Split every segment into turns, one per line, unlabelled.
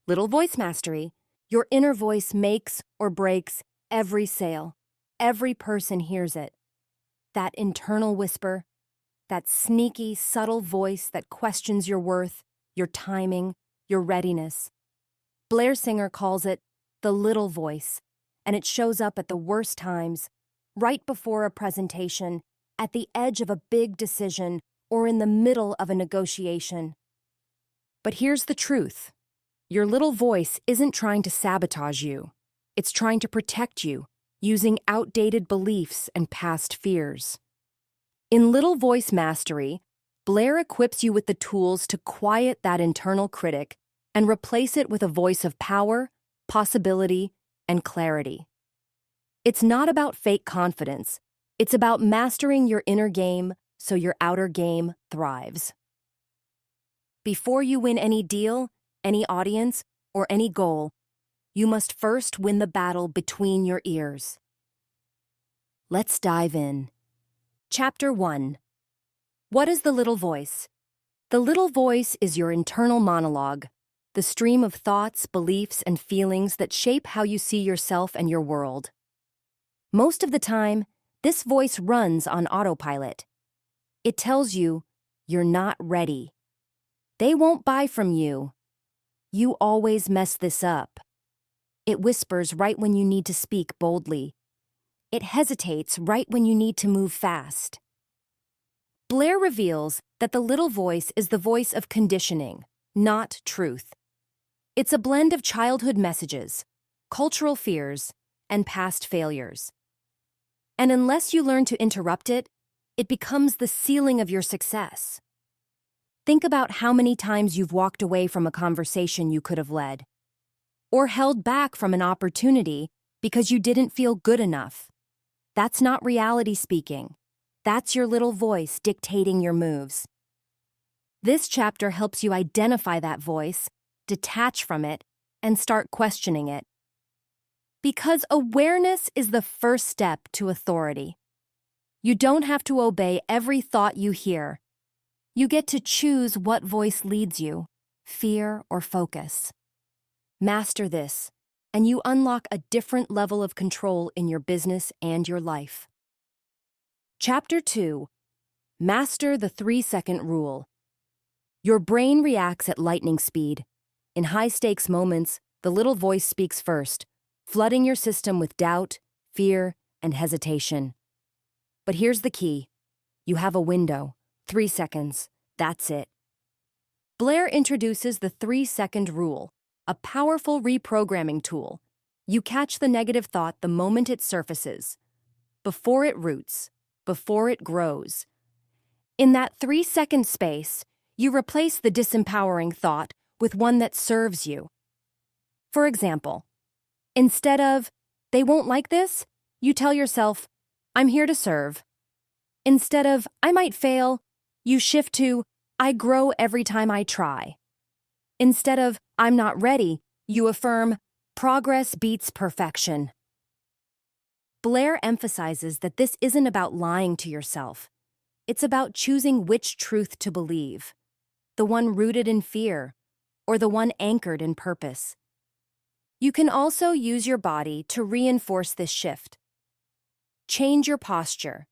Little Voice Mastery. Your inner voice makes or breaks every sale. Every person hears it. That internal whisper, that sneaky, subtle voice that questions your worth, your timing, your readiness. Blair Singer calls it the little voice, and it shows up at the worst times, right before a presentation, at the edge of a big decision, or in the middle of a negotiation. But here's the truth. Your little voice isn't trying to sabotage you. It's trying to protect you, using outdated beliefs and past fears. In Little Voice Mastery, Blair equips you with the tools to quiet that internal critic and replace it with a voice of power, possibility, and clarity. It's not about fake confidence. It's about mastering your inner game so your outer game thrives. Before you win any deal, any audience, or any goal, you must first win the battle between your ears. Let's dive in. Chapter 1. What is the little voice? The little voice is your internal monologue, the stream of thoughts, beliefs, and feelings that shape how you see yourself and your world. Most of the time, this voice runs on autopilot. It tells you, you're not ready. They won't buy from you. You always mess this up. It whispers right when you need to speak boldly. It hesitates right when you need to move fast. Blair reveals that the little voice is the voice of conditioning, not truth. It's a blend of childhood messages, cultural fears, and past failures. And unless you learn to interrupt it, it becomes the ceiling of your success. Think about how many times you've walked away from a conversation you could have led, or held back from an opportunity because you didn't feel good enough. That's not reality speaking. That's your little voice dictating your moves. This chapter helps you identify that voice, detach from it, and start questioning it. Because awareness is the first step to authority. You don't have to obey every thought you hear. You get to choose what voice leads you, fear or focus. Master this, and you unlock a different level of control in your business and your life. Chapter 2. Master the 3-second rule. Your brain reacts at lightning speed. In high-stakes moments, the little voice speaks first, flooding your system with doubt, fear, and hesitation. But here's the key. You have a window, 3 seconds. That's it. Blair introduces the 3-second rule, a powerful reprogramming tool. You catch the negative thought the moment it surfaces, before it roots, before it grows. In that 3-second space, you replace the disempowering thought with one that serves you. For example, instead of, "They won't like this," you tell yourself, "I'm here to serve." Instead of, "I might fail," you shift to, "I grow every time I try." Instead of, "I'm not ready," you affirm, "Progress beats perfection." Blair emphasizes that this isn't about lying to yourself. It's about choosing which truth to believe, the one rooted in fear or the one anchored in purpose. You can also use your body to reinforce this shift. Change your posture.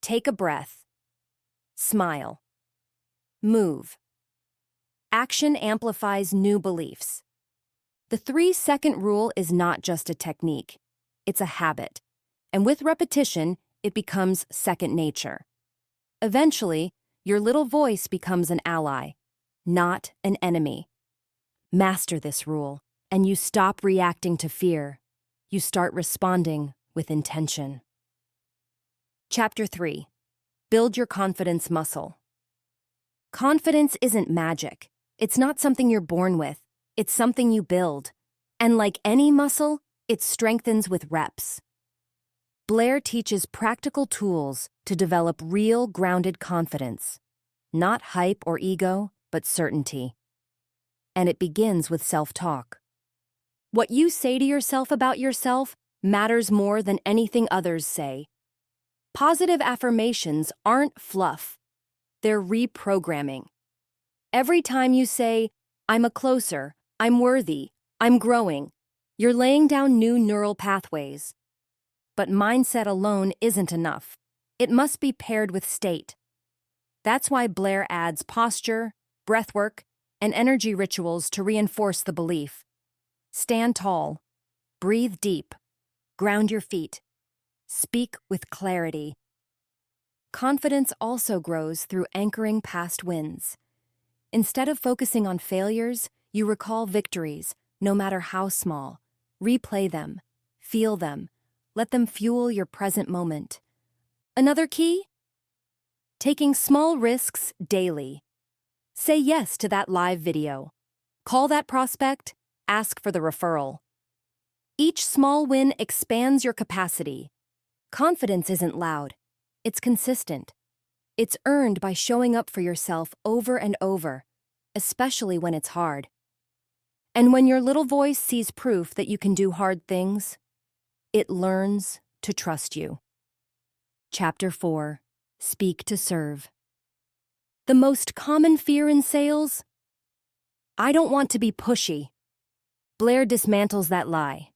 Take a breath. Smile. Move. Action amplifies new beliefs. The 3-second rule is not just a technique. It's a habit. And with repetition, it becomes second nature. Eventually, your little voice becomes an ally, not an enemy. Master this rule, and you stop reacting to fear. You start responding with intention. Chapter 3. Build your confidence muscle. Confidence isn't magic. It's not something you're born with. It's something you build. And like any muscle, it strengthens with reps. Blair teaches practical tools to develop real, grounded confidence. Not hype or ego, but certainty. And it begins with self-talk. What you say to yourself about yourself matters more than anything others say. Positive affirmations aren't fluff. They're reprogramming. Every time you say, "I'm a closer," I'm worthy. I'm growing. You're laying down new neural pathways. But mindset alone isn't enough. It must be paired with state. That's why Blair adds posture, breathwork, and energy rituals to reinforce the belief. Stand tall. Breathe deep. Ground your feet. Speak with clarity. Confidence also grows through anchoring past wins. Instead of focusing on failures, you recall victories, no matter how small. Replay them. Feel them. Let them fuel your present moment. Another key? Taking small risks daily. Say yes to that live video. Call that prospect. Ask for the referral. Each small win expands your capacity. Confidence isn't loud. It's consistent. It's earned by showing up for yourself over and over, especially when it's hard. And when your little voice sees proof that you can do hard things, it learns to trust you. Chapter 4. Speak to serve. The most common fear in sales? I don't want to be pushy. Blair dismantles that lie.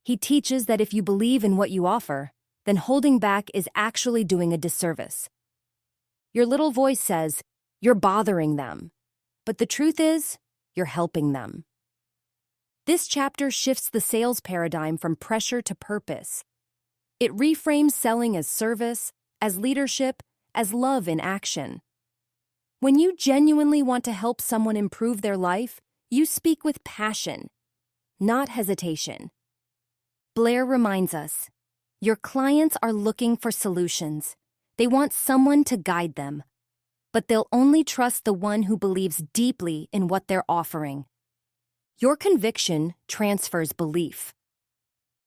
He teaches that if you believe in what you offer, then holding back is actually doing a disservice. Your little voice says, you're bothering them. But the truth is, you're helping them. This chapter shifts the sales paradigm from pressure to purpose. It reframes selling as service, as leadership, as love in action. When you genuinely want to help someone improve their life, you speak with passion, not hesitation. Blair reminds us, your clients are looking for solutions. They want someone to guide them. But they'll only trust the one who believes deeply in what they're offering. Your conviction transfers belief.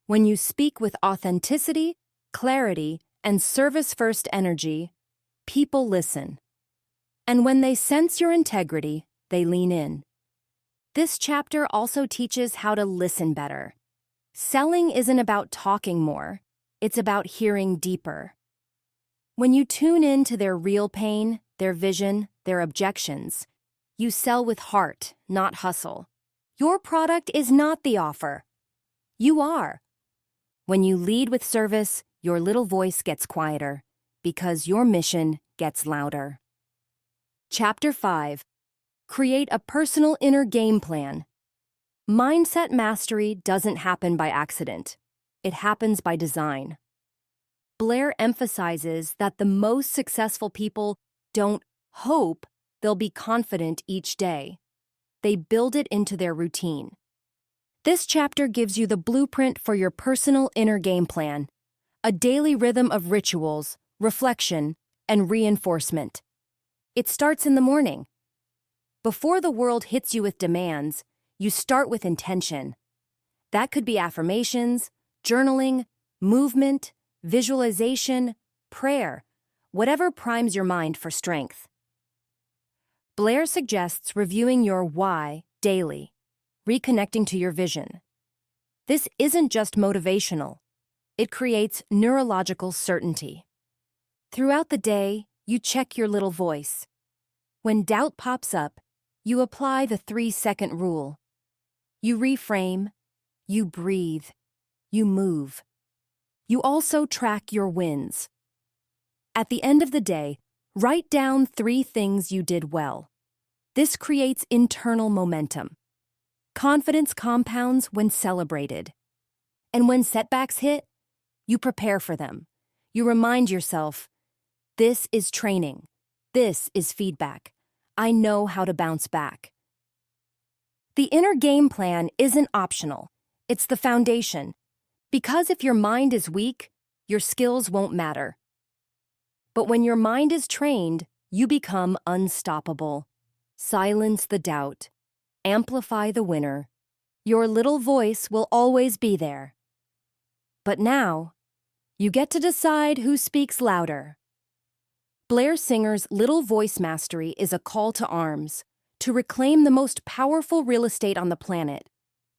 When you speak with authenticity, clarity, and service-first energy, people listen. And when they sense your integrity, they lean in. This chapter also teaches how to listen better. Selling isn't about talking more, it's about hearing deeper. When you tune in to their real pain, their vision, their objections, you sell with heart, not hustle. Your product is not the offer. You are. When you lead with service, your little voice gets quieter because your mission gets louder. Chapter 5. Create a personal inner game plan. Mindset mastery doesn't happen by accident. It happens by design. Blair emphasizes that the most successful people don't hope they'll be confident each day. They build it into their routine. This chapter gives you the blueprint for your personal inner game plan, a daily rhythm of rituals, reflection, and reinforcement. It starts in the morning. Before the world hits you with demands, you start with intention. That could be affirmations, journaling, movement, visualization, prayer, whatever primes your mind for strength. Blair suggests reviewing your why daily, reconnecting to your vision. This isn't just motivational. It creates neurological certainty. Throughout the day, you check your little voice. When doubt pops up, you apply the 3-second rule. You reframe, you breathe, you move. You also track your wins. At the end of the day, write down 3 things you did well. This creates internal momentum. Confidence compounds when celebrated. And when setbacks hit, you prepare for them. You remind yourself, this is training. This is feedback. I know how to bounce back. The inner game plan isn't optional. It's the foundation. Because if your mind is weak, your skills won't matter. But when your mind is trained, you become unstoppable. Silence the doubt. Amplify the winner. Your little voice will always be there. But now, you get to decide who speaks louder. Blair Singer's Little Voice Mastery is a call to arms to reclaim the most powerful real estate on the planet,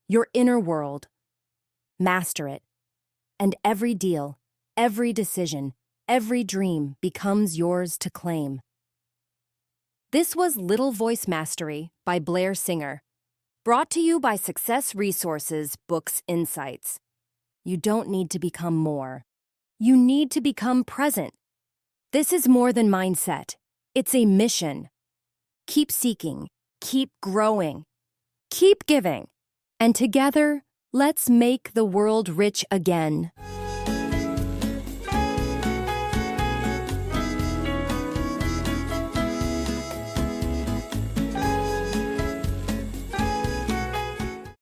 your inner world. Master it. And every deal, every decision, every dream becomes yours to claim. This was Little Voice Mastery by Blair Singer. Brought to you by Success Resources Books Insights. You don't need to become more. You need to become present. This is more than mindset. It's a mission. Keep seeking, keep growing, keep giving, and together, let's make the world rich again.